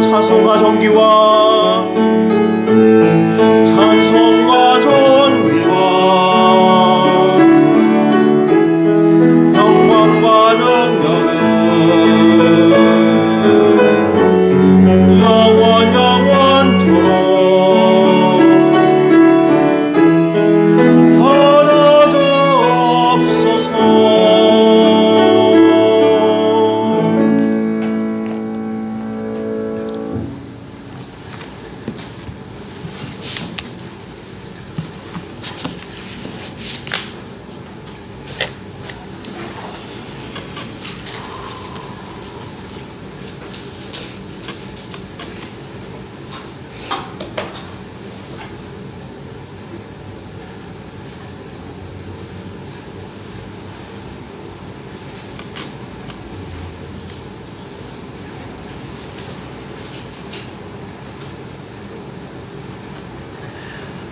찬송과 존귀와 찬송과 존귀와 영광과 능력은 영원 영원토록 받아주옵소서.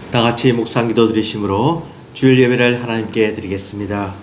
다 같이 묵상 기도 드리심으로 주일 예배를 하나님께 드리겠습니다.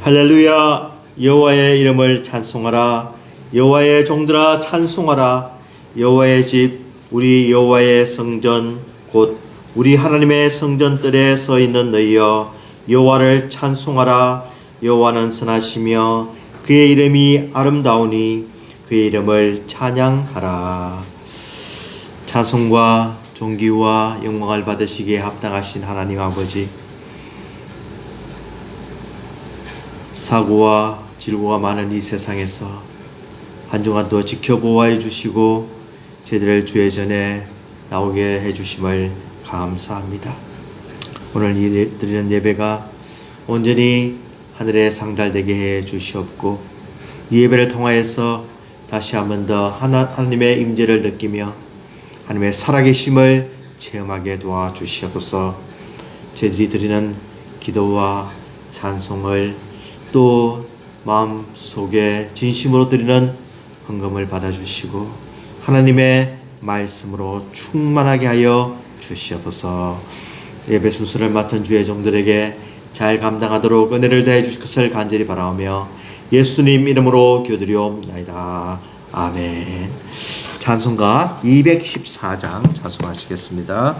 할렐루야. 여호와의 이름을 찬송하라. 여호와의 종들아 찬송하라. 여호와의 집 우리 여호와의 성전 곧 우리 하나님의 성전뜰에 서 있는 너희여 여호와를 찬송하라. 여호와는 선하시며 그의 이름이 아름다우니 그의 이름을 찬양하라. 찬송과 존귀와 영광을 받으시기에 합당하신 하나님 아버지, 사고와 질고가 많은 이 세상에서 한 주간 더 지켜보아해 주시고 저희들을 주의 전에 나오게 해주심을 감사합니다. 오늘 드리는 예배가 온전히 하늘에 상달되게 해 주시옵고 이 예배를 통하여서 다시 한 번 더 하나님의 임재를 느끼며 하나님의 살아계심을 체험하게 도와주시옵소서. 저희들이 드리는 기도와 찬송을 또 마음속에 진심으로 드리는 헌금을 받아주시고 하나님의 말씀으로 충만하게 하여 주시옵소서. 예배 순서를 맡은 주의 종들에게 잘 감당하도록 은혜를 다해 주실 것을 간절히 바라오며 예수님 이름으로 기도드리옵나이다. 아멘. 찬송가 214장 찬송하시겠습니다.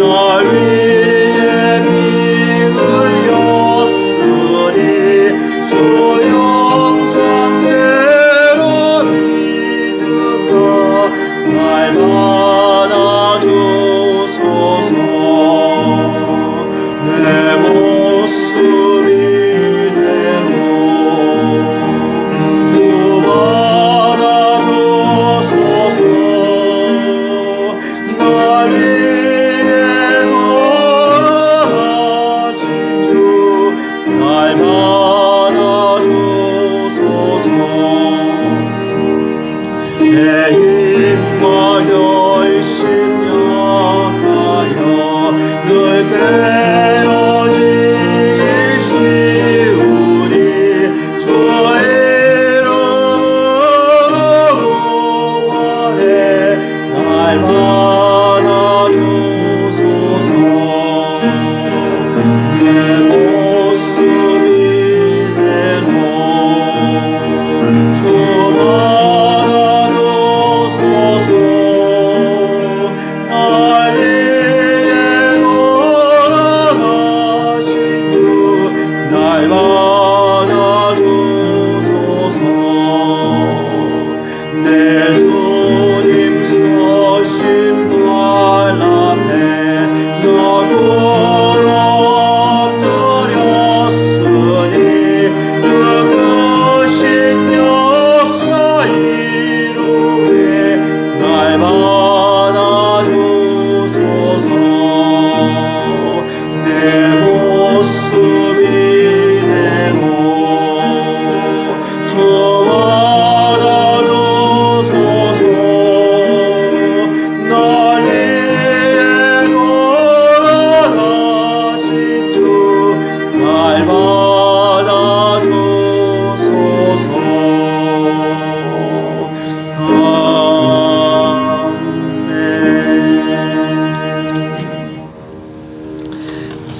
나를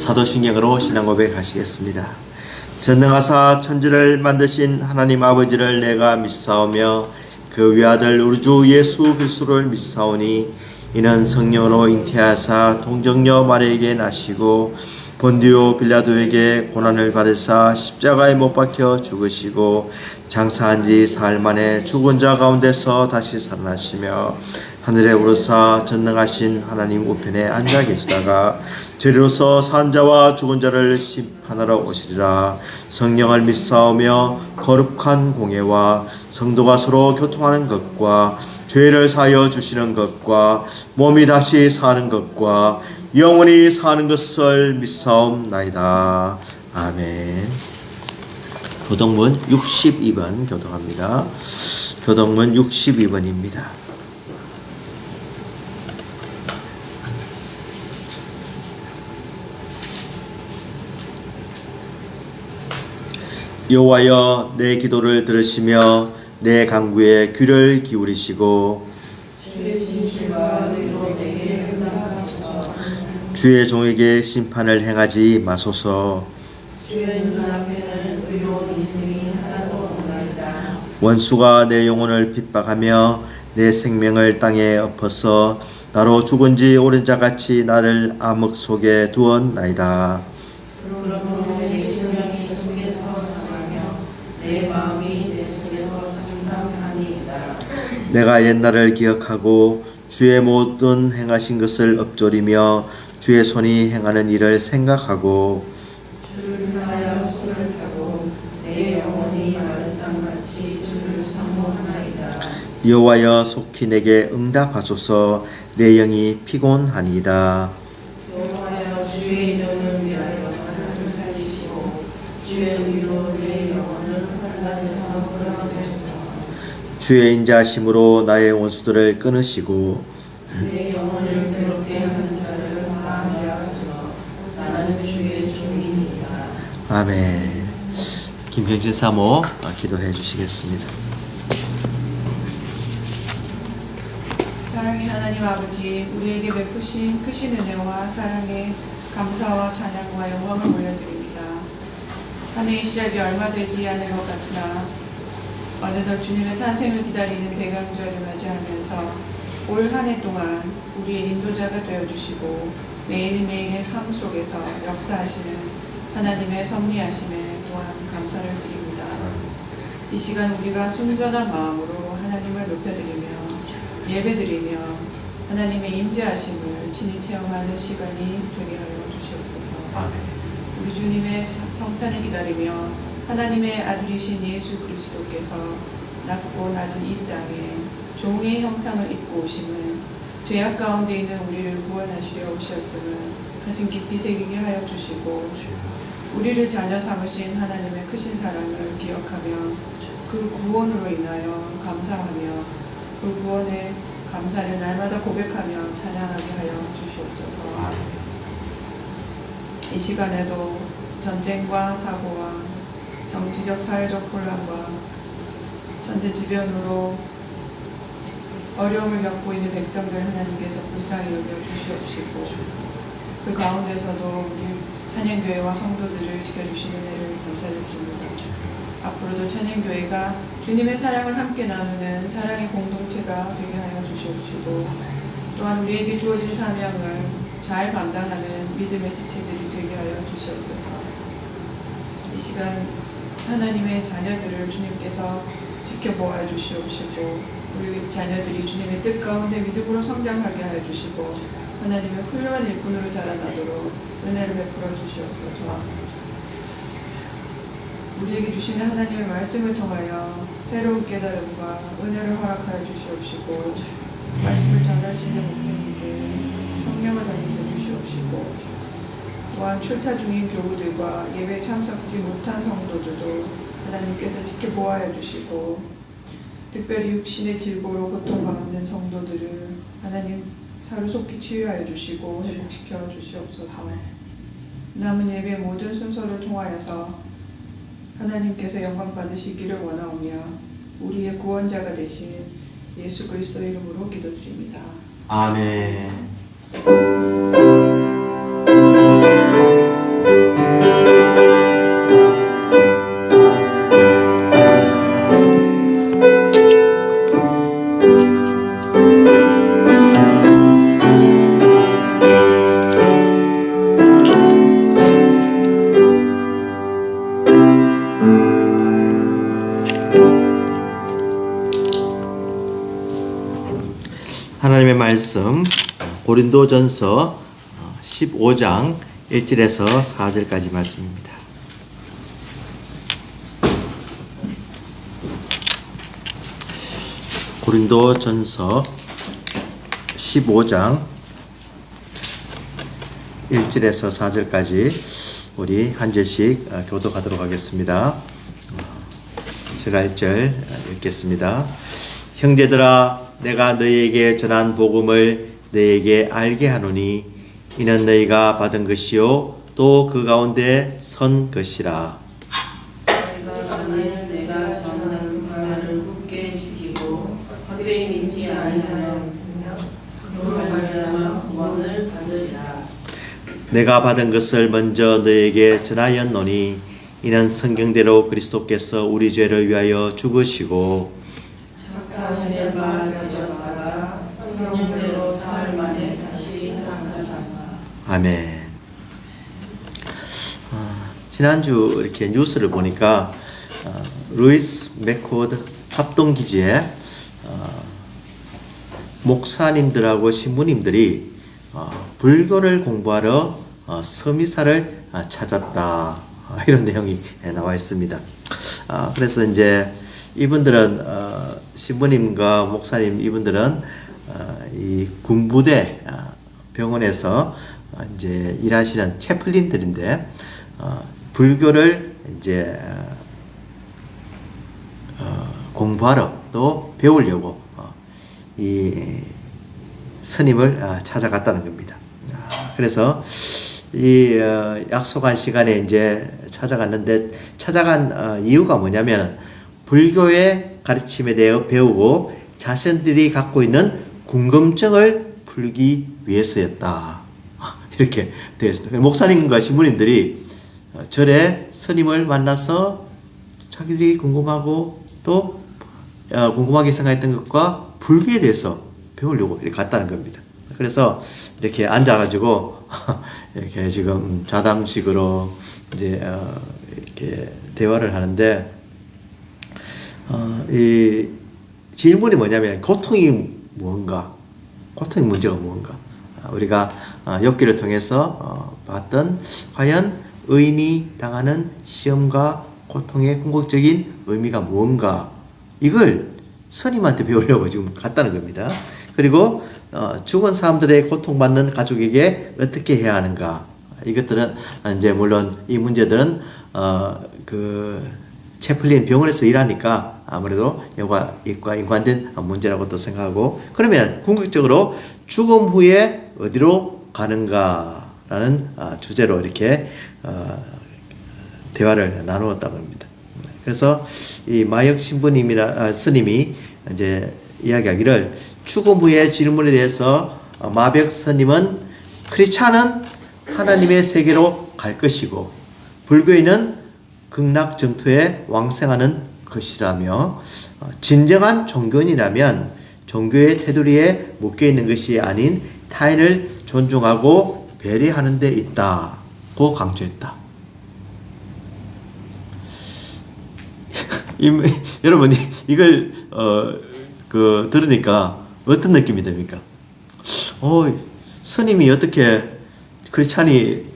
사도신경으로 신앙 고백하시겠습니다. 전능하사 천지를 만드신 하나님 아버지를 내가 믿사오며 그 외아들 우리 주 예수 그리스도를 믿사오니 이는 성령으로 잉태하사 동정녀 마리아에게 나시고 본디오 빌라도에게 고난을 받으사 십자가에 못 박혀 죽으시고 장사한 지 사흘 만에 죽은 자 가운데서 다시 살아나시며 하늘에 오르사 전능하신 하나님 우편에 앉아 계시다가 저리로서 산 자와 죽은 자를 심판하러 오시리라. 성령을 믿사오며 거룩한 공예와 성도가 서로 교통하는 것과 죄를 사하여 주시는 것과 몸이 다시 사는 것과 영원히 사는 것을 믿사옵나이다. 아멘. 교동문 62번 교독합니다. 교동문 62번입니다. 여호와여 내 기도를 들으시며 내 간구에 귀를 기울이시고 주의 종에게 심판을 행하지 마소서. 원수가 내 영혼을 핍박하며 내 생명을 땅에 엎어서 나로 죽은 지 오랜 자같이 나를 암흑 속에 두었나이다. 내가 옛날을 기억하고 주의 모든 행하신 것을 엎조리며 주의 손이 행하는 일을 생각하고 주를 위하여 손을 펴고 내 영혼이 마른 땅같이 주를 사모하나이다. 여호와여 속히 내게 응답하소서. 내 영이 피곤하니이다. 여호와여 주의 이름을 위하여 나를 살리시고 주의 의로 내 영혼을 환난에서 끌어내소서. 주의 인자하심으로 나의 원수들을 끊으시고 내 영혼을 괴롭게 하는 자를 화나게 하소서. 나는 주의 종이니이다. 아멘. 김경진 사모 기도해 주시겠습니다. 사랑의 하나님 아버지, 우리에게 베푸신 크신 은혜와 사랑에 감사와 찬양과 영광을 올려드립니다. 한 해의 시작이 얼마 되지 않은 것 같으나 어느덧 주님의 탄생을 기다리는 대강절을 맞이하면서 올 한 해 동안 우리의 인도자가 되어주시고 매일매일의 삶 속에서 역사하시는 하나님의 섭리하심에 또한 감사를 드립니다. 이 시간 우리가 순전한 마음으로 하나님을 높여드리며 예배드리며 하나님의 임재하심을 친히 체험하는 시간이 되게 하여 주시옵소서. 우리 주님의 성탄을 기다리며 하나님의 아들이신 예수 그리스도께서 낮고 낮은 이 땅에 종의 형상을 입고 오심을 죄악 가운데 있는 우리를 구원하시려 오셨음을 가슴 깊이 새기게 하여 주시고 우리를 자녀 삼으신 하나님의 크신 사랑을 기억하며 그 구원으로 인하여 감사하며 그 구원의 감사를 날마다 고백하며 찬양하게 하여 주시옵소서. 이 시간에도 전쟁과 사고와 정치적 사회적 혼란과 천재지변으로 어려움을 겪고 있는 백성들 하나님께서 불쌍히 여겨주시옵시고 그 가운데서도 우리 찬양교회와 성도들을 지켜주시는 은혜를 감사를 드립니다. 앞으로도 찬양교회가 주님의 사랑을 함께 나누는 사랑의 공동체가 되게 하여 주시옵시고 또한 우리에게 주어진 사명을 잘 감당하는 믿음의 지체들이 되게 하여 주시옵소서. 이 시간 하나님의 자녀들을 주님께서 지켜보아 주시옵시고 우리 자녀들이 주님의 뜻 가운데 믿음으로 성장하게 하여 주시고 하나님의 훌륭한 일꾼으로 자라나도록 은혜를 베풀어 주시옵소서. 우리에게 주시는 하나님의 말씀을 통하여 새로운 깨달음과 은혜를 허락하여 주시옵시고 말씀을 전하시는 목사님께 성령을 던져 주시옵시고 또한 출타 중인 교우들과 예배 참석지 못한 성도들도 하나님께서 지켜보아야 주시고 특별히 육신의 질고로 고통받는 성도들을 하나님 하루속히 치유하여 주시고 회복시켜 주시옵소서. 남은 예배 모든 순서를 통하여서 하나님께서 영광 받으시기를 원하오며 우리의 구원자가 되신 예수 그리스도 이름으로 기도드립니다. 아멘. 말씀 고린도전서 15장 1절에서 4절까지 말씀입니다. 고린도전서 15장 1절에서 4절까지 우리 한 절씩 교독하도록 하겠습니다. 제가 1절 읽겠습니다. 형제들아, 내가 너희에게 전한 복음을 너희에게 알게 하노니 이는 너희가 받은 것이요 또 그 가운데 선 것이라. 내가 전한 말을 굳게 지키고 헛되이 믿지 아니하였으며 그로 말미암아 구원을 받으리라. 내가 받은 것을 먼저 너희에게 전하였노니 이는 성경대로 그리스도께서 우리 죄를 위하여 죽으시고 작사지낸 바 되셨다가 성령대로 사흘 만에 다시 살아나셨다. 아멘. 지난주 이렇게 뉴스를 보니까 루이스 맥코드 합동기지에 목사님들하고 신부님들이 불교를 공부하러 서미사를 찾았다, 이런 내용이 나와 있습니다. 그래서 이제 이분들은 신부님과 목사님 이분들은 이 군부대 병원에서 이제 일하시는 채플린들인데 불교를 이제 공부하러 또 배우려고 이 스님을 찾아갔다는 겁니다. 그래서 이 약속한 시간에 이제 찾아갔는데 찾아간 이유가 뭐냐면 불교의 가르침에 대해 배우고 자신들이 갖고 있는 궁금증을 풀기 위해서였다, 이렇게 되어 있습니다. 목사님과 신부님들이 절에 스님을 만나서 자기들이 궁금하고 또 궁금하게 생각했던 것과 불교에 대해서 배우려고 이렇게 갔다는 겁니다. 그래서 이렇게 앉아가지고 이렇게 지금 좌담식으로 이제 이렇게 대화를 하는데 이 질문이 뭐냐면 고통이 무언가, 고통의 문제가 무언가, 우리가 욥기를 통해서 봤던 과연 의인이 당하는 시험과 고통의 궁극적인 의미가 무언가, 이걸 스님한테 배우려고 지금 갔다는 겁니다. 그리고 죽은 사람들의 고통받는 가족에게 어떻게 해야 하는가, 이것들은 이제 물론 이 문제들은 그 채플린 병원에서 일하니까 아무래도 이과 연관된 문제라고 또 생각하고, 그러면 궁극적으로 죽음 후에 어디로 가는가라는 주제로 이렇게 대화를 나누었다고 합니다. 그래서 이 마역 신부님이나 스님이 이제 이야기하기를 죽음 후의 질문에 대해서 마벽 스님은 크리스찬은 하나님의 세계로 갈 것이고 불교인은 극락정토에 왕생하는 것이라며 진정한 종교인이라면 종교의 테두리에 묶여있는 것이 아닌 타인을 존중하고 배려하는 데 있다고 강조했다. 여러분 이걸 들으니까 어떤 느낌이 듭니까? 스님이 어떻게 크리스찬이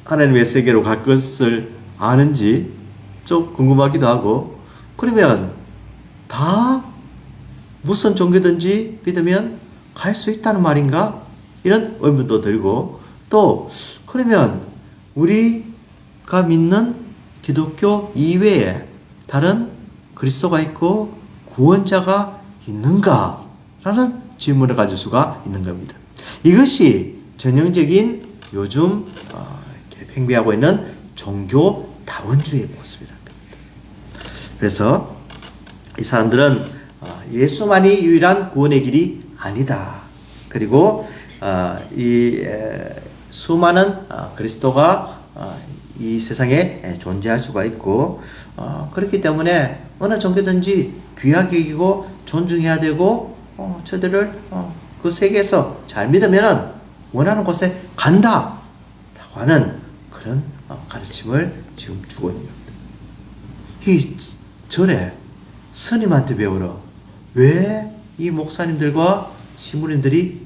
하나님의 세계로 갈 것을 아는지 좀 궁금하기도 하고, 그러면 다 무슨 종교든지 믿으면 갈 수 있다는 말인가? 이런 의문도 들고, 또 그러면 우리가 믿는 기독교 이외에 다른 그리스도가 있고 구원자가 있는가? 라는 질문을 가질 수가 있는 겁니다. 이것이 전형적인 요즘 이렇게 팽배하고 있는 종교 다원주의의 모습이라는 겁니다. 그래서 이 사람들은 예수만이 유일한 구원의 길이 아니다. 그리고 이 수많은 그리스도가 이 세상에 존재할 수가 있고, 그렇기 때문에 어느 종교든지 귀하게 여기고 존중해야 되고, 저들을 그 세계에서 잘 믿으면 원하는 곳에 간다 라고 하는 그런 가르침을 지금 주고 있는 겁니다. 이 절에 스님한테 배우러 왜 이 목사님들과 신부님들이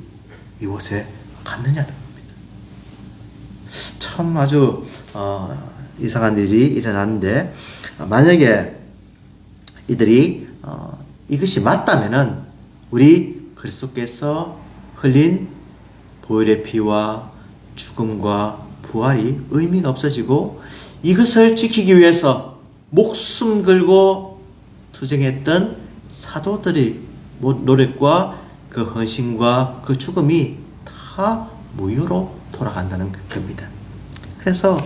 이곳에 갔느냐는 겁니다. 참 아주 이상한 일이 일어났는데, 만약에 이들이 이것이 맞다면은 우리 그리스도께서 흘린 보혈의 피와 죽음과 부활이 의미가 없어지고, 이것을 지키기 위해서 목숨 걸고 투쟁했던 사도들의 노력과 그 헌신과 그 죽음이 다 무효로 돌아간다는 겁니다. 그래서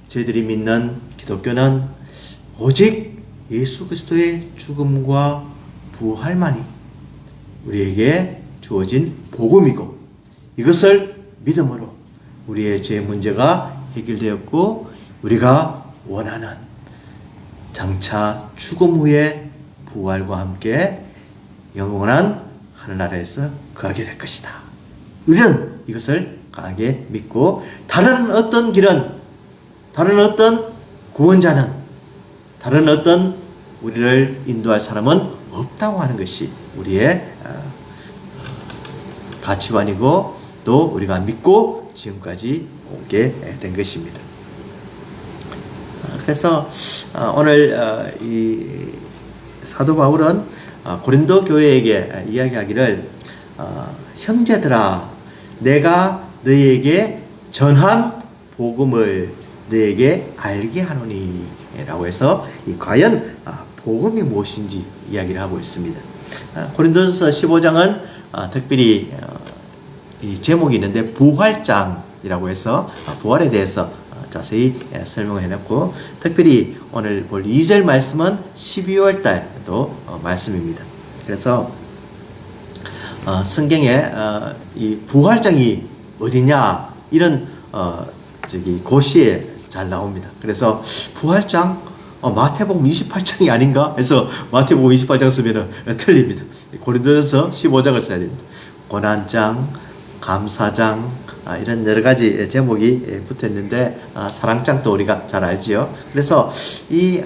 저희들이 믿는 기독교는 오직 예수 그리스도의 죽음과 부활만이 우리에게 주어진 복음이고, 이것을 믿음으로 우리의 죄 문제가 해결되었고, 우리가 원하는 장차 죽음 후의 부활과 함께 영원한 하늘나라에서 거하게 될 것이다. 우리는 이것을 강하게 믿고, 다른 어떤 길은, 다른 어떤 구원자는, 다른 어떤 우리를 인도할 사람은 없다고 하는 것이 우리의 가치관이고, 또 우리가 믿고 지금까지 오게 된 것입니다. 그래서 오늘 이 사도 바울은 고린도 교회에게 이야기하기를, 형제들아, 내가 너희에게 전한 복음을 너희에게 알게 하노니 라고 해서 과연 복음이 무엇인지 이야기를 하고 있습니다. 고린도전서 15장은 특별히 이 제목이 있는데 부활장이라고 해서 부활에 대해서 자세히 설명을 해놨고, 특별히 오늘 볼 2절 말씀은 12월 달도 말씀입니다. 그래서 성경에 이 부활장이 어디냐 이런 고시에 잘 나옵니다. 그래서 부활장 마태복음 28장이 아닌가 해서 마태복음 28장 쓰면은 틀립니다. 고린도전서 15장을 써야 됩니다. 고난장, 감사장, 이런 여러 가지 제목이 붙어 있는데, 사랑장도 우리가 잘 알지요. 그래서 이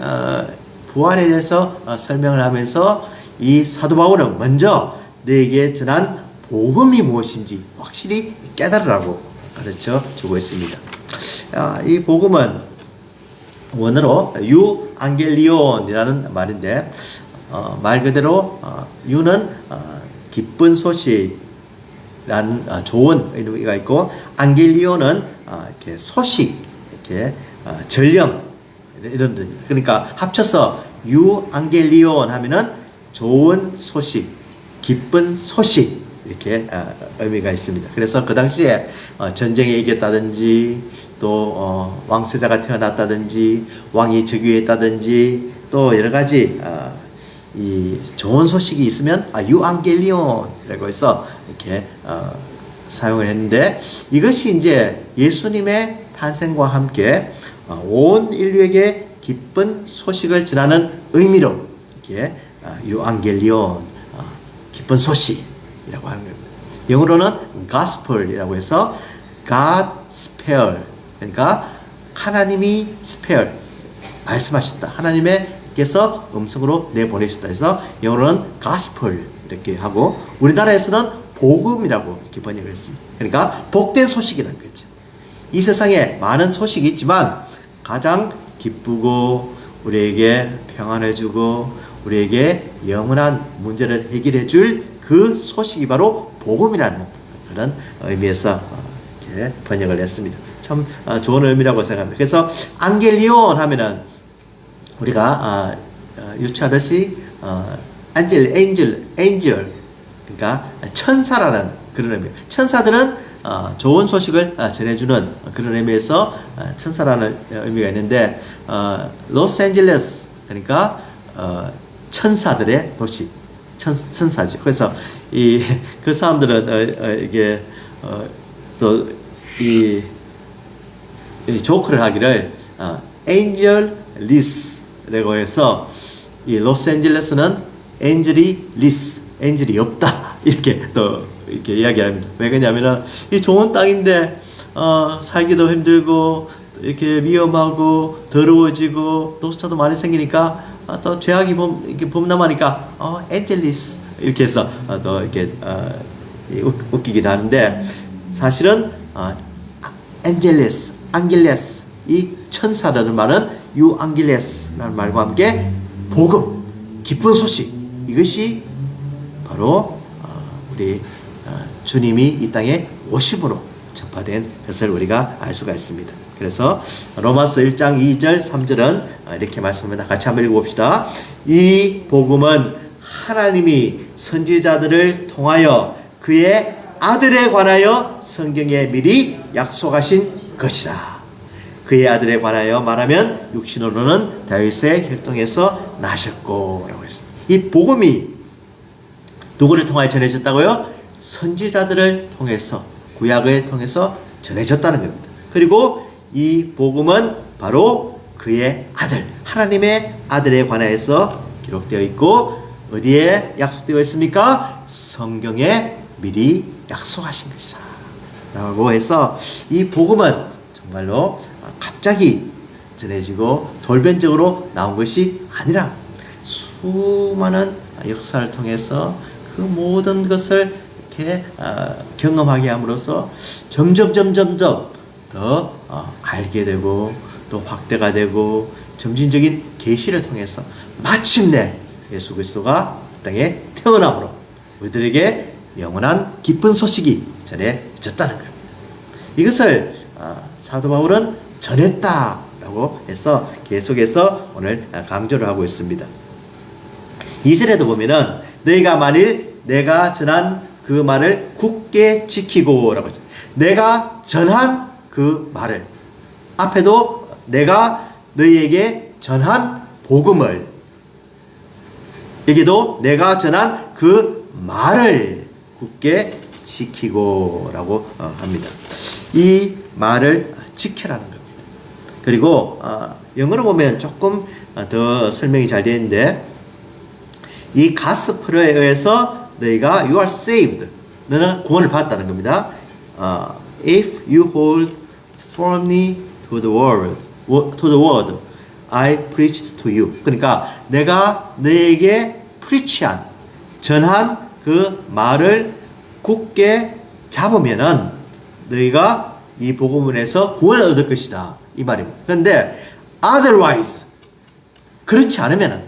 부활에 대해서 설명을 하면서 이 사도 바울은 먼저 너에게 전한 복음이 무엇인지 확실히 깨달으라고 가르쳐 주고 있습니다. 이 복음은 원어로 유앙겔리온이라는 말인데, 말 그대로 유는 기쁜 소식이란 좋은 의미가 있고, 안겔리온은 이렇게 소식, 이렇게 전령 이런 뜻입니다. 그러니까 합쳐서 유앙겔리온 하면은 좋은 소식, 기쁜 소식 이렇게 의미가 있습니다. 그래서 그 당시에 전쟁에 이겼다든지, 또 왕세자가 태어났다든지, 왕이 즉위했다든지, 또 여러 가지 이 좋은 소식이 있으면 유앙겔리온이라고 해서 이렇게 사용을 했는데, 이것이 이제 예수님의 탄생과 함께 온 인류에게 기쁜 소식을 전하는 의미로 이렇게 유앙겔리온, 기쁜 소식이라고 하는 겁니다. 영어로는 gospel이라고 해서 God spare, 그러니까 하나님이 spare, 말씀하셨다, 하나님께서 음성으로 내보내셨다 해서 영어로는 gospel 이렇게 하고, 우리나라에서는 복음이라고 이렇게 번역을 했습니다. 그러니까 복된 소식이라는 거죠. 이 세상에 많은 소식이 있지만 가장 기쁘고 우리에게 평안을 주고 우리에게 영원한 문제를 해결해 줄 그 소식이 바로 복음이라는 그런 의미에서 이렇게 번역을 했습니다. 참 좋은 의미라고 생각합니다. 그래서 안겔리온 하면은 우리가 유추하듯이 엔젤 그러니까 천사라는 그런 의미. 천사들은 좋은 소식을 전해주는 그런 의미에서 천사라는 의미가 있는데, 로스앤젤레스 그러니까 천사들의 도시, 천사죠. 그래서 그 사람들은 이게 또 이 조크를 하기를 엔젤 리스라고 해서, 이 로스앤젤레스는 엔젤이 리스, 엔젤이 없다 이렇게 또 이렇게 이야기합니다. 왜 그러냐면은 이 좋은 땅인데 살기도 힘들고 이렇게 위험하고 더러워지고 노숙자도 많이 생기니까 또 죄악이 이렇게 범람하니까 엔젤리스 이렇게 해서 또 이렇게 웃기기도 하는데 사실은 안겔레스 이 천사라는 말은 유앙겔레스라는 말과 함께 복음, 기쁜 소식 이것이 바로 우리 주님이 이 땅에 오심으로 전파된 것을 우리가 알 수가 있습니다. 그래서 로마서 1장 2절 3절은 이렇게 말씀합니다. 같이 한번 읽어봅시다. 이 복음은 하나님이 선지자들을 통하여 그의 아들에 관하여 성경에 미리 약속하신 것이라. 그의 아들에 관하여 말하면 육신으로는 다윗의 혈통에서 나셨고 라고 했습니다. 이 복음이 누구를 통하여 전해졌다고요? 선지자들을 통해서 구약을 통해서 전해졌다는 겁니다. 그리고 이 복음은 바로 그의 아들 하나님의 아들에 관하여서 기록되어 있고 어디에 약속되어 있습니까? 성경에 미리 약속하신 것이라 라고 해서 이 복음은 정말로 갑자기 전해지고 돌변적으로 나온 것이 아니라 수많은 역사를 통해서 그 모든 것을 이렇게 경험하게 함으로써 점점 더 알게 되고 또 확대가 되고 점진적인 계시를 통해서 마침내 예수 그리스도가 이 땅에 태어남으로 우리들에게 영원한 기쁜 소식이 전해졌다는 겁니다. 이것을 사도 바울은 전했다라고 해서 계속해서 오늘 강조를 하고 있습니다. 2절에도 보면은 너희가 만일 내가 전한 그 말을 굳게 지키고 라고 했어요. 내가 전한 그 말을 앞에도 내가 너희에게 전한 복음을 여기도 내가 전한 그 말을 굳게 지키고 라고 합니다. 이 말을 지키라는 겁니다. 그리고 영어로 보면 조금 더 설명이 잘 되어 있는데 이 가스펠에 의해서 너희가 you are saved 너는 구원을 받았다는 겁니다. If you hold firmly to the word I preached to you. 그러니까 내가 너에게 preach한 전한 그 말을 굳게 잡으면은 너희가 이 복음에서 구원을 얻을 것이다 이 말입니다. 그런데 otherwise 그렇지 않으면은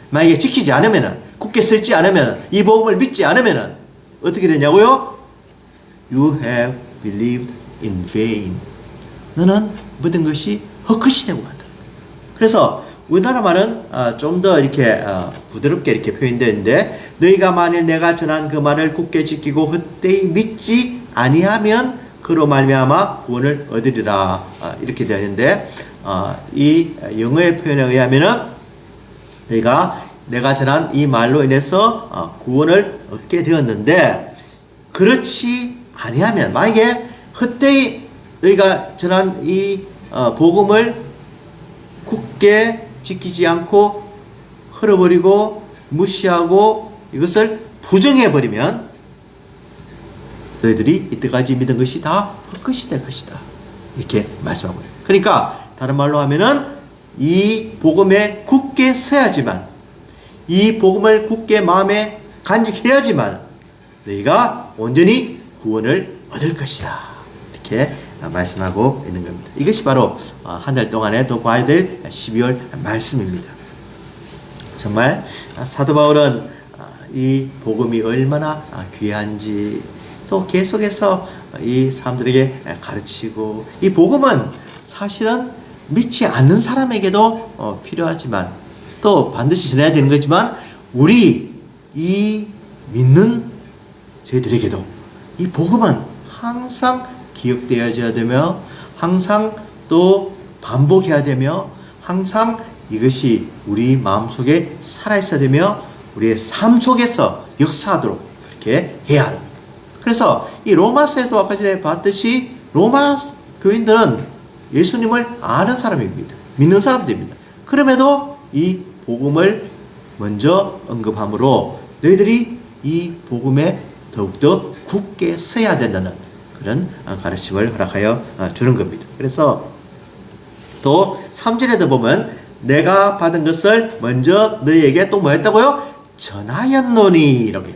만약에 지키지 않으면은 굳게 서지 않으면은 이 복음을 믿지 않으면은 어떻게 되냐고요? You have believed in vain. 너는 모든 것이 헛것이 되고 만다. 그래서 우리나라 말은 좀 더 이렇게 부드럽게 이렇게 표현되어 있는데 너희가 만일 내가 전한 그 말을 굳게 지키고 헛되이 믿지 아니하면 그로 말미암아 구원을 얻으리라 이렇게 되어 있는데 이 영어의 표현에 의하면은 내가 전한 이 말로 인해서 구원을 얻게 되었는데 그렇지 아니하면 만약에 헛되이 너희가 전한 이 복음을 굳게 지키지 않고 흘어버리고 무시하고 이것을 부정해버리면 너희들이 이때까지 믿은 것이 다 헛것이 될 것이다 이렇게 말씀하고 있어요. 그러니까 다른 말로 하면은 이 복음에 굳게 서야지만 이 복음을 굳게 마음에 간직해야지만 너희가 온전히 구원을 얻을 것이다 이렇게 말씀하고 있는 겁니다. 이것이 바로 한 달 동안에 또 봐야 될 12월 말씀입니다. 정말 사도 바울은 이 복음이 얼마나 귀한지 또 계속해서 이 사람들에게 가르치고 이 복음은 사실은 믿지 않는 사람에게도 필요하지만 또 반드시 전해야 되는 거지만 우리 이 믿는 저희들에게도 이 복음은 항상 기억되어야 되며 항상 또 반복해야 되며 항상 이것이 우리 마음속에 살아있어야 되며 우리의 삶 속에서 역사하도록 그렇게 해야 합니다. 그래서 이 로마서에서 아까 전에 봤듯이 로마 교인들은 예수님을 아는 사람입니다. 믿는 사람들입니다. 그럼에도 이 복음을 먼저 언급함으로 너희들이 이 복음에 더욱더 굳게 서야 된다는 그런 가르침을 허락하여 주는 겁니다. 그래서 또 3절에도 보면 내가 받은 것을 먼저 너희에게 또 뭐 했다고요? 전하였노니 라고 해요.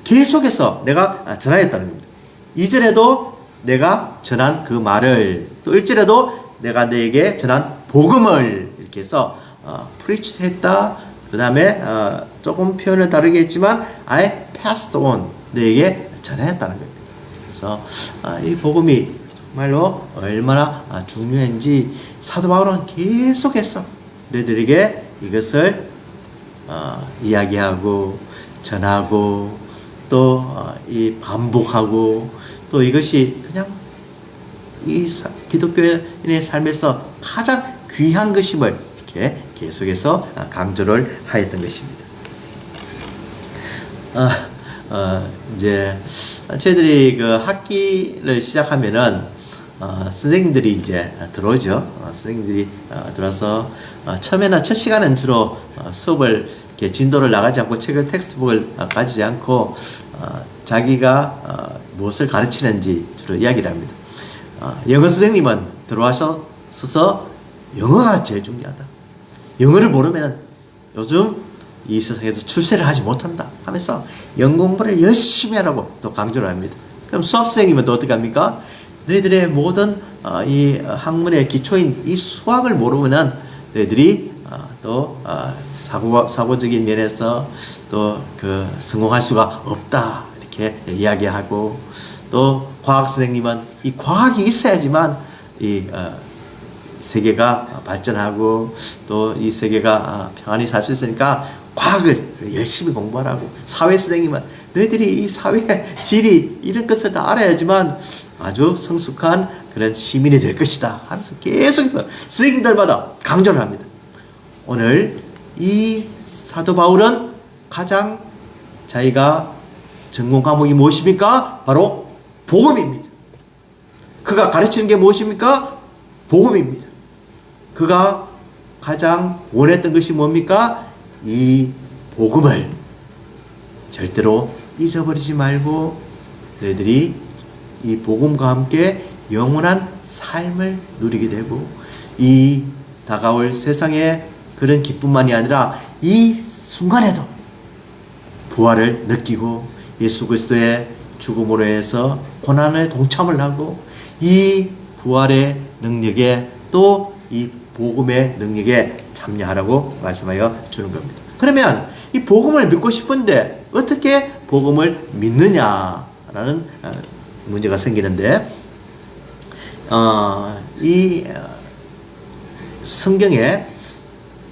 계속해서 내가 전하였다는 겁니다. 2절에도 내가 전한 그 말을, 또 1절에도 내가 너에게 전한 복음을 이렇게 해서 preach 했다. 그 다음에 조금 표현을 다르게 했지만 I passed on, 너에게 전하였다는 겁니다. 그래서 이 복음이 정말로 얼마나 중요한지 사도 바울은 계속해서 너희들에게 이것을 이야기하고 전하고 또 이 반복하고 또 이것이 그냥 이 기독교인의 삶에서 가장 귀한 것임을 이렇게 계속해서 강조를 하였던 것입니다. 이제 저희들이 그 학기를 시작하면은 선생님들이 이제 들어오죠. 선생님들이 들어서 처음에는 첫 시간은 주로 수업을 이렇게 진도를 나가지 않고 책을 텍스트북을 가지지 않고 자기가 무엇을 가르치는지 주로 이야기를 합니다. 영어 선생님은 들어와셔서 영어가 제일 중요하다. 영어를 모르면 요즘 이 세상에서 출세를 하지 못한다 하면서 영어 공부를 열심히 하라고 또 강조를 합니다. 그럼 수학 선생님은 또 어떻게 합니까? 너희들의 모든 이 학문의 기초인 이 수학을 모르면 너희들이 또 사고적인 면에서 또 그 성공할 수가 없다 이렇게 이야기하고, 또 과학 선생님은 이 과학이 있어야지만 이 세계가 발전하고 또 이 세계가 평안히 살 수 있으니까 과학을 열심히 공부하라고, 사회 선생님은 너희들이 이 사회 지리 이런 것을 다 알아야지만 아주 성숙한 그런 시민이 될 것이다 하면서 계속해서 선생님들마다 강조를 합니다. 오늘 이 사도 바울은 가장 자기가 전공 과목이 무엇입니까? 바로 복음입니다. 그가 가르치는 게 무엇입니까? 복음입니다. 그가 가장 원했던 것이 뭡니까? 이 복음을 절대로 잊어버리지 말고 너희들이 이 복음과 함께 영원한 삶을 누리게 되고 이 다가올 세상의 그런 기쁨만이 아니라 이 순간에도 부활을 느끼고 예수 그리스도의 죽음으로 해서 고난을 동참을 하고 이 부활의 능력에 또 이 복음의 능력에 참여하라고 말씀하여 주는 겁니다. 그러면 이 복음을 믿고 싶은데 어떻게 복음을 믿느냐라는 문제가 생기는데, 이 성경에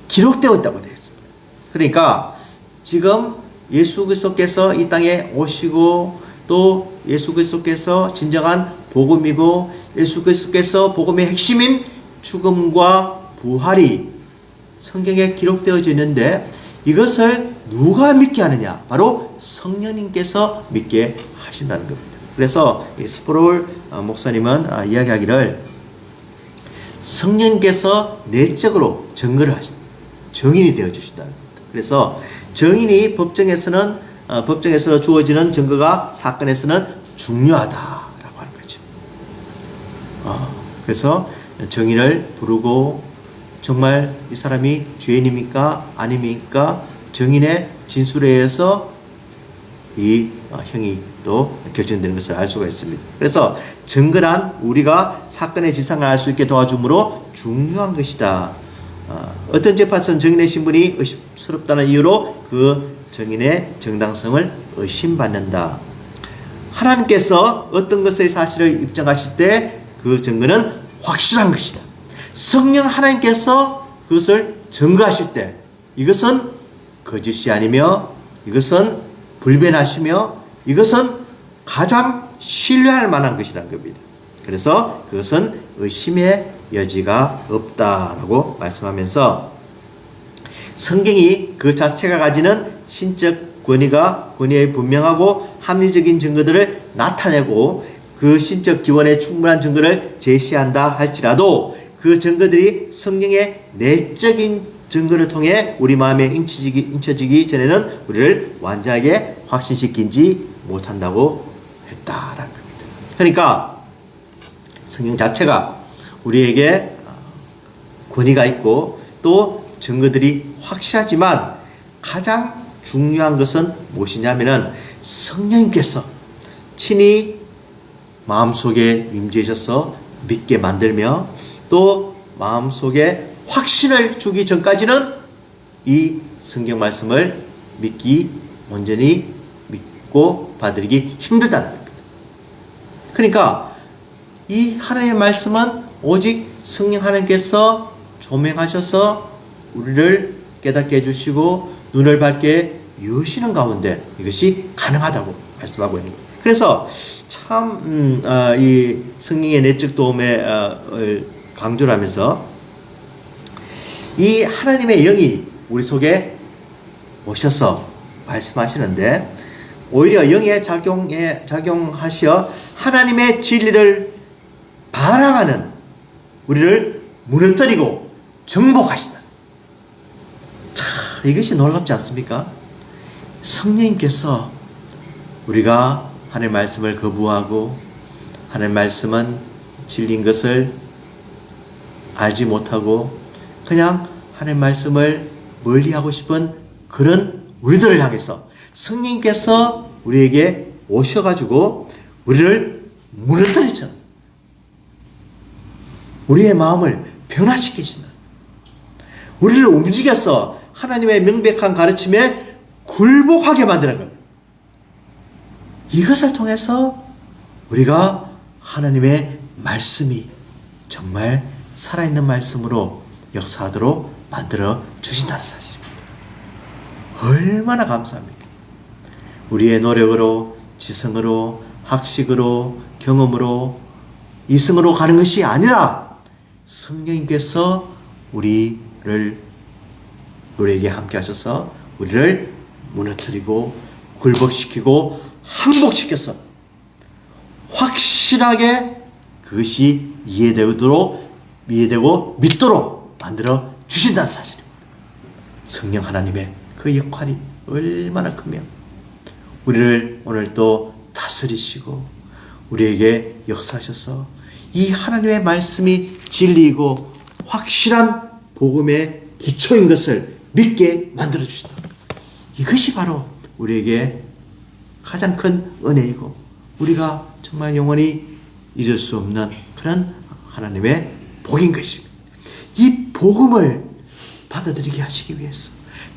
기록되어 있다고 되어 있습니다. 그러니까 지금 예수 그리스도께서 이 땅에 오시고 또 예수 그리스도께서 진정한 복음이고 예수 그리스도께서 복음의 핵심인 죽음과 부활이 성경에 기록되어져 있는데 이것을 누가 믿게 하느냐? 바로 성령님께서 믿게 하신다는 겁니다. 그래서 스프롤 목사님은 이야기하기를 성령님께서 내적으로 증거를 하신다. 증인이 되어 주신다는 겁니다. 그래서 증인이 법정에서 주어지는 증거가 사건에서는 중요하다라고 하는 거죠. 그래서 증인을 부르고 정말 이 사람이 죄인입니까? 아닙니까? 증인의 진술에 의해서 이 형이 또 결정되는 것을 알 수가 있습니다. 그래서 증거란 우리가 사건의 진상을 알 수 있게 도와주므로 중요한 것이다. 어떤 재판선 증인의 신분이 의심스럽다는 이유로 그 증인의 정당성을 의심받는다. 하나님께서 어떤 것의 사실을 입증하실 때 그 증거는 확실한 것이다. 성령 하나님께서 그것을 증거하실 때 이것은 거짓이 아니며 이것은 불변하시며 이것은 가장 신뢰할 만한 것이라는 겁니다. 그래서 그것은 의심의 여지가 없다라고 말씀하면서 성경이 그 자체가 가지는 신적 권위의 분명하고 합리적인 증거들을 나타내고 그 신적 기원에 충분한 증거를 제시한다 할지라도 그 증거들이 성령의 내적인 증거를 통해 우리 마음에 인쳐지기 전에는 우리를 완전하게 확신시키지 못한다고 했다라는 겁니다. 그러니까 성경 자체가 우리에게 권위가 있고 또 증거들이 확실하지만 가장 중요한 것은 무엇이냐면은 성령님께서 친히 마음속에 임재하셔서 믿게 만들며 또 마음속에 확신을 주기 전까지는 이 성경 말씀을 온전히 믿고 받들기 힘들다는 겁니다. 그러니까 이 하나님의 말씀은 오직 성령 하나님께서 조명하셔서 우리를 깨닫게 해주시고 눈을 밝게 여시는 가운데 이것이 가능하다고 말씀하고 있는 거예요. 그래서 참 이 성령의 내적 도움을 강조를 하면서 이 하나님의 영이 우리 속에 오셔서 말씀하시는데 오히려 영의 작용하시어 하나님의 진리를 반항하는 우리를 무너뜨리고 정복하신다. 참 이것이 놀랍지 않습니까? 성령님께서 우리가 하나님의 말씀을 거부하고 하나님의 말씀은 진리인 것을 알지 못하고 그냥 하나님의 말씀을 멀리하고 싶은 그런 우리들을 향해서 성령님께서 우리에게 오셔가지고 우리를 무너뜨리죠. 우리의 마음을 변화시키시는, 우리를 움직여서 하나님의 명백한 가르침에 굴복하게 만드는 겁니다. 이것을 통해서 우리가 하나님의 말씀이 정말 살아있는 말씀으로 역사하도록 만들어 주신다는 사실입니다. 얼마나 감사합니까? 우리의 노력으로, 지성으로, 학식으로, 경험으로, 이성으로 가는 것이 아니라 성령님께서 우리에게 함께 하셔서 우리를 무너뜨리고 굴복시키고 항복시켜서 확실하게 그것이 이해되고 믿도록 만들어 주신다는 사실입니다. 성령 하나님의 그 역할이 얼마나 크며 우리를 오늘 또 다스리시고 우리에게 역사하셔서 이 하나님의 말씀이 진리이고 확실한 복음의 기초인 것을 믿게 만들어 주신다. 이것이 바로 우리에게 가장 큰 은혜이고 우리가 정말 영원히 잊을 수 없는 그런 하나님의 복인 것입니다. 이 복음을 받아들이게 하시기 위해서,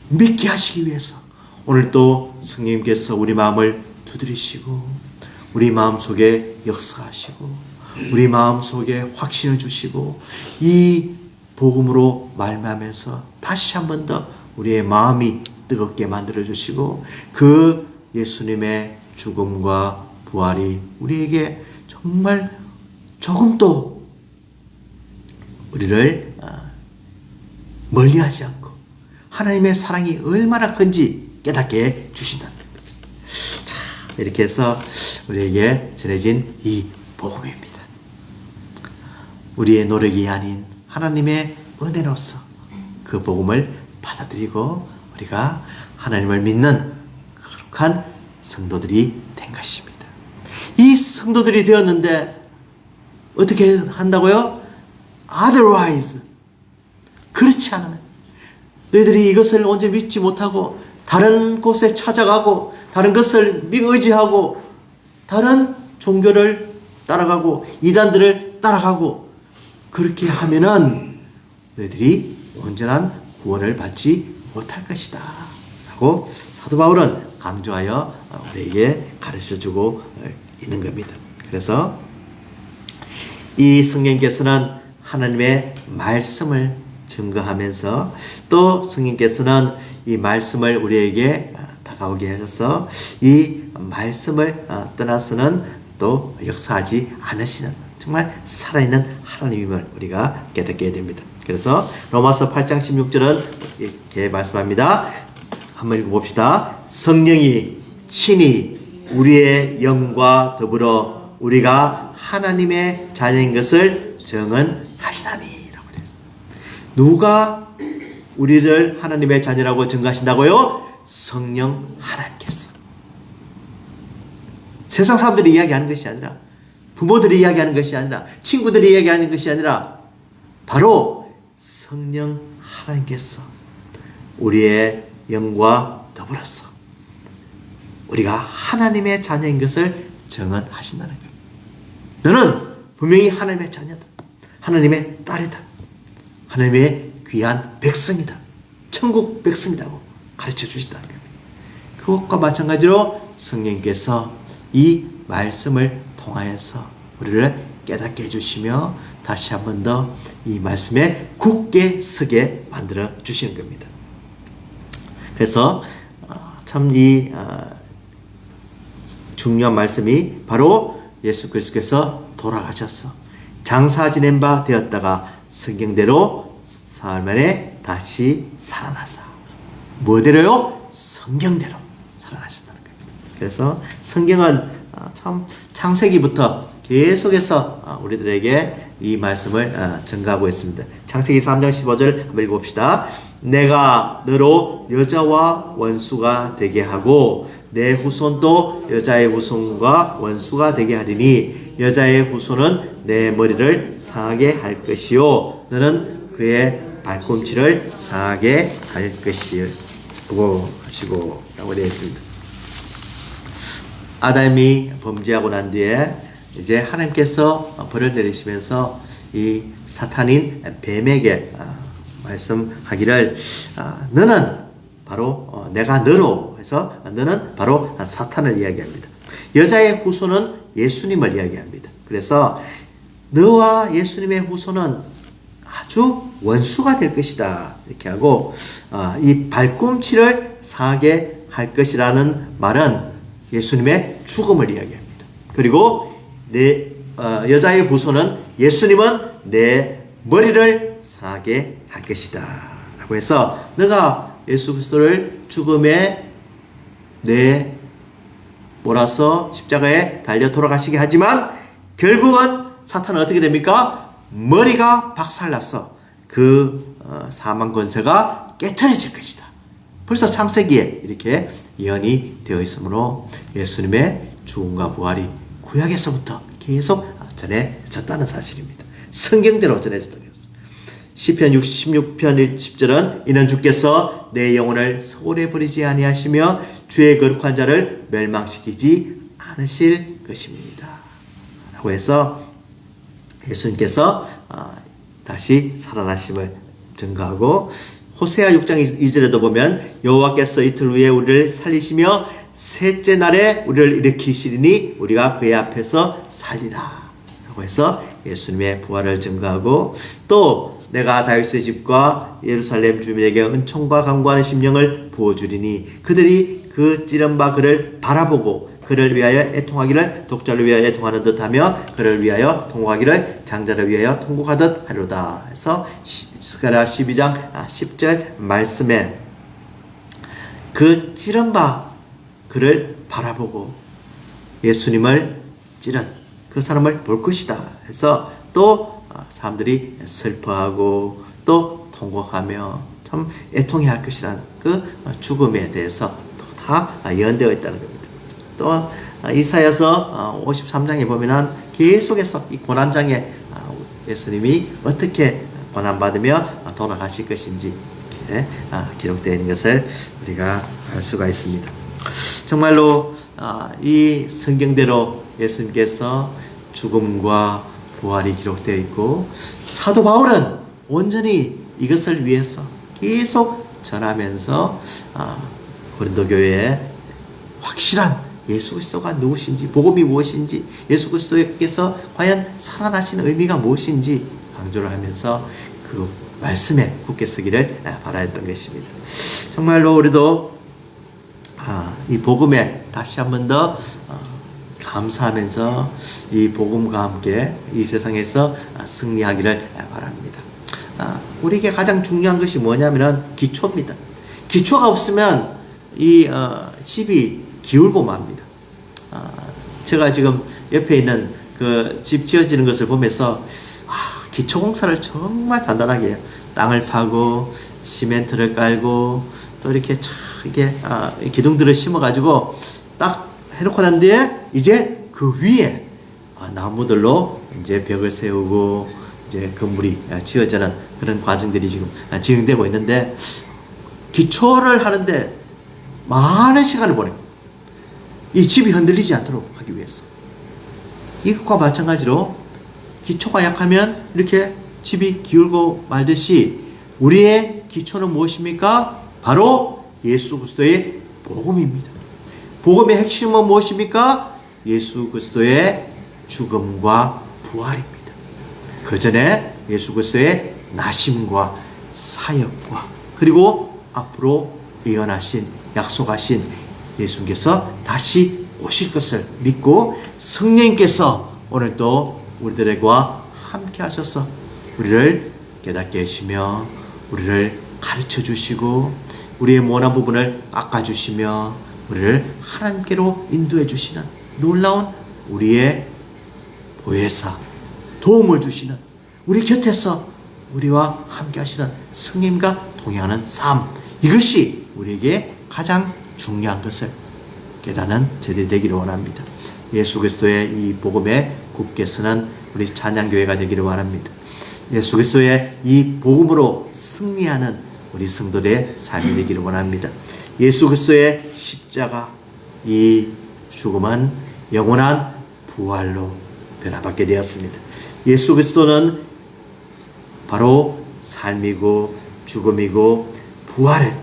믿게 하시기 위해서 오늘 또 성령님께서 우리 마음을 두드리시고 우리 마음속에 역사하시고 우리 마음속에 확신을 주시고 이 복음으로 말미암아서 다시 한 번 더 우리의 마음이 뜨겁게 만들어 주시고 그 예수님의 죽음과 부활이 우리에게 정말 조금도 우리를 멀리하지 않고 하나님의 사랑이 얼마나 큰지 깨닫게 주신다는 겁니다. 자, 이렇게 해서 우리에게 전해진 이 복음입니다. 우리의 노력이 아닌 하나님의 은혜로서 그 복음을 받아들이고 우리가 하나님을 믿는 거룩한 성도들이 된 것입니다. 이 성도들이 되었는데 어떻게 한다고요? Otherwise, 그렇지 않으면 너희들이 이것을 언제 믿지 못하고 다른 곳에 찾아가고 다른 것을 의지하고 다른 종교를 따라가고 이단들을 따라가고 그렇게 하면은 너희들이 온전한 구원을 받지 못할 것이다 라고 사도 바울은 강조하여 우리에게 가르쳐주고 있는 겁니다. 그래서 이 성령께서는 하나님의 말씀을 증거하면서 또 성령께서는 이 말씀을 우리에게 다가오게 하셔서 이 말씀을 떠나서는 또 역사하지 않으시는 정말 살아있는 하나님임을 우리가 깨닫게 됩니다. 그래서 로마서 8장 16절은 이렇게 말씀합니다. 한번 읽어봅시다. 성령이 친히 우리의 영과 더불어 우리가 하나님의 자녀인 것을 증언하시나니 라고 되어 있습니다. 누가 우리를 하나님의 자녀라고 증거하신다고요? 성령 하나님께서. 세상 사람들이 이야기하는 것이 아니라 부모들이 이야기하는 것이 아니라 친구들이 이야기하는 것이 아니라 바로 성령 하나님께서 우리의 영과 더불어서 우리가 하나님의 자녀인 것을 증언하신다는 겁니다. 너는 분명히 하나님의 자녀다. 하나님의 딸이다. 하나님의 귀한 백성이다. 천국 백성이라고 가르쳐 주신다는 겁니다. 그것과 마찬가지로 성령께서 이 말씀을 통하여서 우리를 깨닫게 해주시며 다시 한 번 더 이 말씀에 굳게 서게 만들어 주시는 겁니다. 그래서 참 이 중요한 말씀이 바로 예수 그리스도께서 돌아가셔서 장사 지낸 바 되었다가 성경대로 사흘 만에 다시 살아나사. 뭐대로요? 성경대로 살아나셨다는 겁니다. 그래서 성경은 참 창세기부터 계속해서 우리들에게 이 말씀을 전가하고 있습니다. 창세기 3장 15절 한번 읽어봅시다. 내가 너로 여자와 원수가 되게 하고 내 후손도 여자의 후손과 원수가 되게 하리니 여자의 후손은 내 머리를 상하게 할 것이요 너는 그의 발꿈치를 상하게 할 것이고 하시고 라고 되어 있습니다. 아담이 범죄하고 난 뒤에 이제 하나님께서 벌을 내리시면서 이 사탄인 뱀에게 말씀하기를 너는 바로 내가 너로 해서 너는 바로 사탄을 이야기합니다. 여자의 후손은 예수님을 이야기합니다. 그래서 너와 예수님의 후손은 아주 원수가 될 것이다 이렇게 하고 이 발꿈치를 상하게 할 것이라는 말은 예수님의 죽음을 이야기합니다. 그리고 여자의 후손은 예수님은 내 머리를 상하게 할 것이다 라고 해서 너가 예수 그리스도를 죽음에 몰아서 십자가에 달려 돌아가시게 하지만 결국은 사탄은 어떻게 됩니까? 머리가 박살나서 그 사망 권세가 깨트려질 것이다. 벌써 창세기에 이렇게 예언이 되어 있으므로 예수님의 죽음과 부활이 구약에서부터 계속 전해졌다는 사실입니다. 성경대로 전해졌다는 것입니다. 시편 66편 10절은 이는 주께서 내 영혼을 소홀히 버리지 아니하시며 주의 거룩한 자를 멸망시키지 않으실 것입니다 라고 해서 예수님께서 다시 살아나심을 증거하고 호세아 6장 2절에도 보면 여호와께서 이틀 후에 우리를 살리시며 셋째 날에 우리를 일으키시리니 우리가 그의 앞에서 살리라 라고 해서 예수님의 부활을 증거하고 또 내가 다윗의 집과 예루살렘 주민에게 은총과 강구하는 심령을 부어주리니 그들이 그 찌른 바 그를 바라보고 그를 위하여 애통하기를 독자를 위하여 애통하는 듯하며 그를 위하여 통곡하기를 장자를 위하여 통곡하듯 하리로다 해서 스가랴 12장 10절 말씀에 그 찌른 바 그를 바라보고 예수님을 찌른 그 사람을 볼 것이다 해서 또 사람들이 슬퍼하고 또 통곡하며 참 애통해 할 것이라는 그 죽음에 대해서 다 예언되어 있다는 겁니다. 또 이사야서 53장에 보면은 계속해서 이 고난장에 예수님이 어떻게 고난받으며 돌아가실 것인지 이렇게 기록되어 있는 것을 우리가 알 수가 있습니다. 정말로 이 성경대로 예수님께서 죽음과 부활이 기록되어 있고 사도 바울은 온전히 이것을 위해서 계속 전하면서 고린도 교회에 확실한 예수 그리스도가 누구신지 복음이 무엇인지 예수 그리스도께서 과연 살아나신 의미가 무엇인지 강조를 하면서 그 말씀에 굳게 서기를 바라였던 것입니다. 정말로 우리도 이 복음에 다시 한 번 더 감사하면서 이 복음과 함께 이 세상에서 승리하기를 바랍니다. 우리에게 가장 중요한 것이 뭐냐면은 기초입니다. 기초가 없으면 이 집이 기울고 맙니다. 제가 지금 옆에 있는 그 집 지어지는 것을 보면서 기초 공사를 정말 단단하게 해요. 땅을 파고 시멘트를 깔고 또 이렇게 이렇게 기둥들을 심어가지고 딱 해놓고 난 뒤에 이제 그 위에 나무들로 이제 벽을 세우고 이제 건물이 지어지는 그런 과정들이 지금 진행되고 있는데 기초를 하는데 많은 시간을 보냅니다. 이 집이 흔들리지 않도록 하기 위해서. 이것과 마찬가지로 기초가 약하면 이렇게 집이 기울고 말듯이 우리의 기초는 무엇입니까? 바로 예수 그리스도의 복음입니다. 복음의 핵심은 무엇입니까? 예수 그리스도의 죽음과 부활입니다. 그 전에 예수 그리스도의 나심과 사역과 그리고 앞으로 예언하신 약속하신 예수님께서 다시 오실 것을 믿고 성령님께서 오늘 또 우리들과 함께 하셔서 우리를 깨닫게 해주시며 우리를 가르쳐 주시고 우리의 모난 부분을 깎아주시며 우리를 하나님께로 인도해 주시는 놀라운 우리의 보혜사 도움을 주시는 우리 곁에서 우리와 함께 하시는 성령님과 동행하는 삶, 이것이 우리에게 가장 중요한 것을 깨닫는 저희들이 되기를 원합니다. 예수 그리스도의 이 복음에 굳게 서는 우리 찬양교회가 되기를 원합니다. 예수 그리스도의 이 복음으로 승리하는 우리 성도들의 삶이 되기를 원합니다. 예수 그리스도의 십자가 이 죽음은 영원한 부활로 변화받게 되었습니다. 예수 그리스도는 바로 삶이고 죽음이고 부활,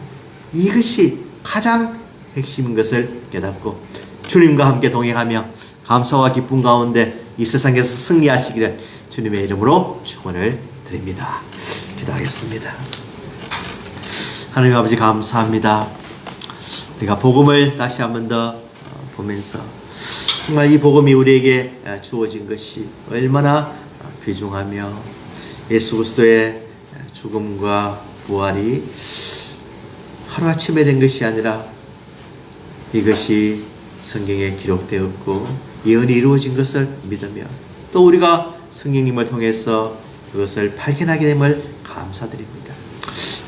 이것이 가장 핵심인 것을 깨닫고 주님과 함께 동행하며 감사와 기쁨 가운데 이 세상에서 승리하시기를 주님의 이름으로 축원을 드립니다. 기도하겠습니다. 하나님 아버지 감사합니다. 우리가 복음을 다시 한 번 더 보면서 정말 이 복음이 우리에게 주어진 것이 얼마나 귀중하며 예수 그리스도의 죽음과 부활이 하루아침에 된 것이 아니라 이것이 성경에 기록되었고 예언이 이루어진 것을 믿으며 또 우리가 성령님을 통해서 그것을 발견하게 됨을 감사드립니다.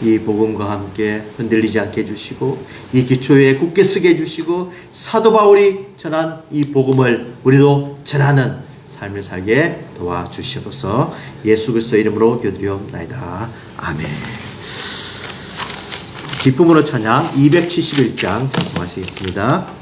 이 복음과 함께 흔들리지 않게 해주시고 이 기초에 굳게 서게 해주시고 사도 바울이 전한 이 복음을 우리도 전하는 삶을 살게 도와주시옵소서. 예수 그리스도의 이름으로 기도드리옵나이다. 아멘. 기쁨으로 찬양 271장 찬송하시겠습니다.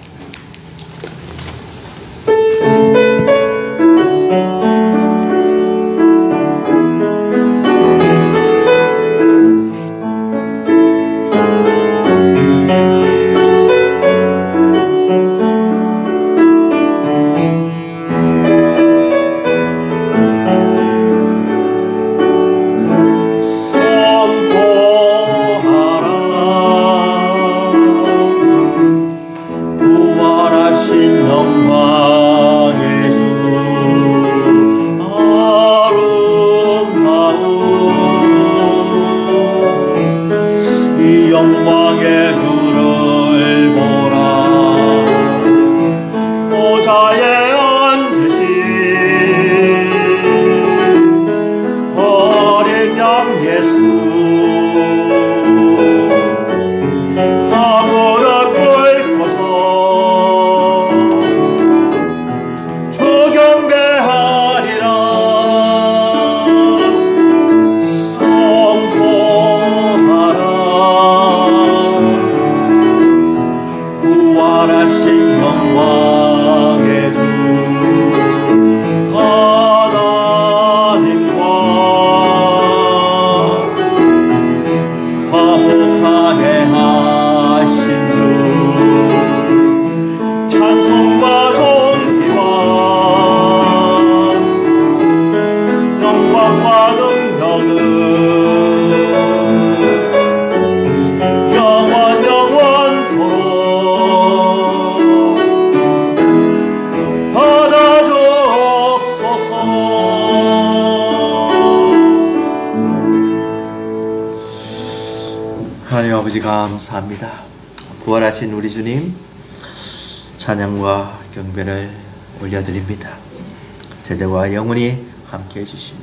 하나님 아버지 감사합니다. 부활하신 우리 주님 찬양과 경배를 올려드립니다. 제대와 영원히 함께 해주시며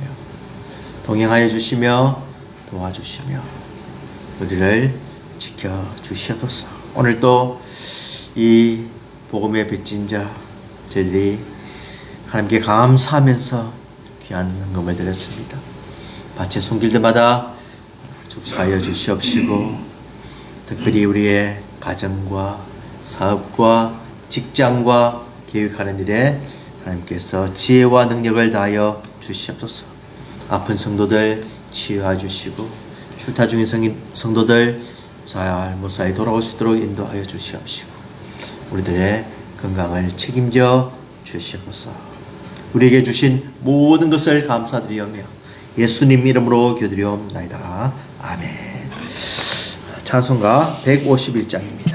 동행하여 주시며 도와주시며 우리를 지켜주시옵소서. 오늘도 이 복음의 빚진 자 저희들이 하나님께 감사하면서 귀한 헌금을 드렸습니다. 바친 손길들마다 축사하여 주시옵시고 특별히 우리의 가정과 사업과 직장과 계획하는 일에 하나님께서 지혜와 능력을 다하여 주시옵소서. 아픈 성도들 치유해 주시고 출타 중인 성도들 잘 무사히 돌아올 수 있도록 인도하여 주시옵시고 우리들의 건강을 책임져 주시옵소서. 우리에게 주신 모든 것을 감사드리오며 예수님 이름으로 기도드리옵나이다. 아멘. 찬송가 151장입니다.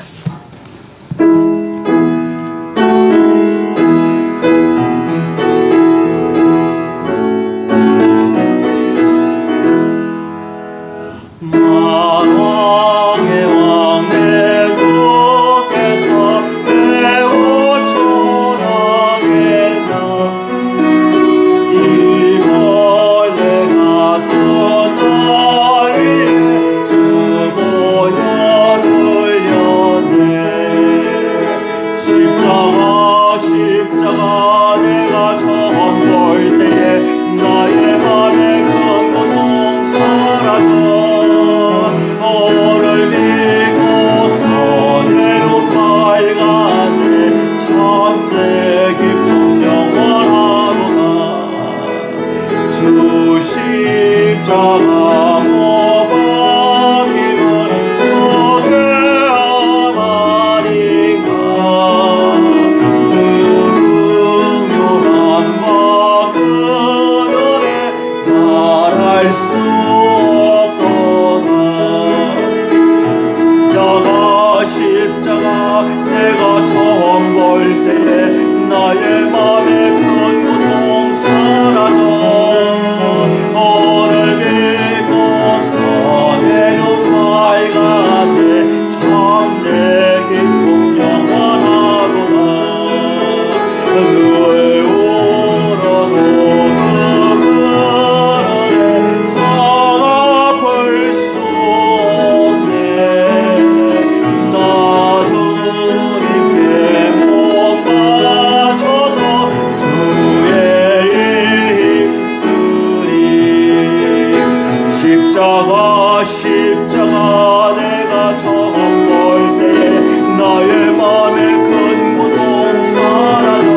십자가 내가 처음 볼 때 나의 맘에 큰 고통 사라져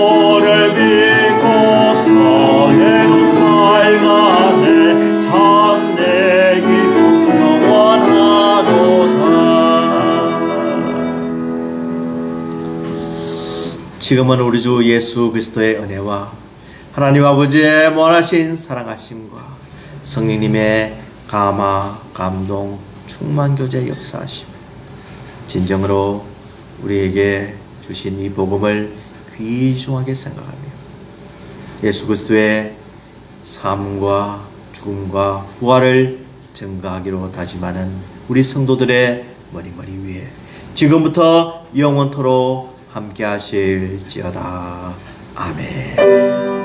오늘 믿고서 내 눈 밝아내 참 내 기쁨 영원하도다. 지금은 우리 주 예수 그리스도의 은혜와 하나님 아버지의 무한하신 사랑하심과 성령님의 감화, 감동, 충만 교제 역사하심 진정으로 우리에게 주신 이 복음을 귀중하게 생각하며 예수 그리스도의 삶과 죽음과 부활을 증거하기로 다짐하는 우리 성도들의 머리머리 위에 지금부터 영원토록 함께 하실지어다. 아멘.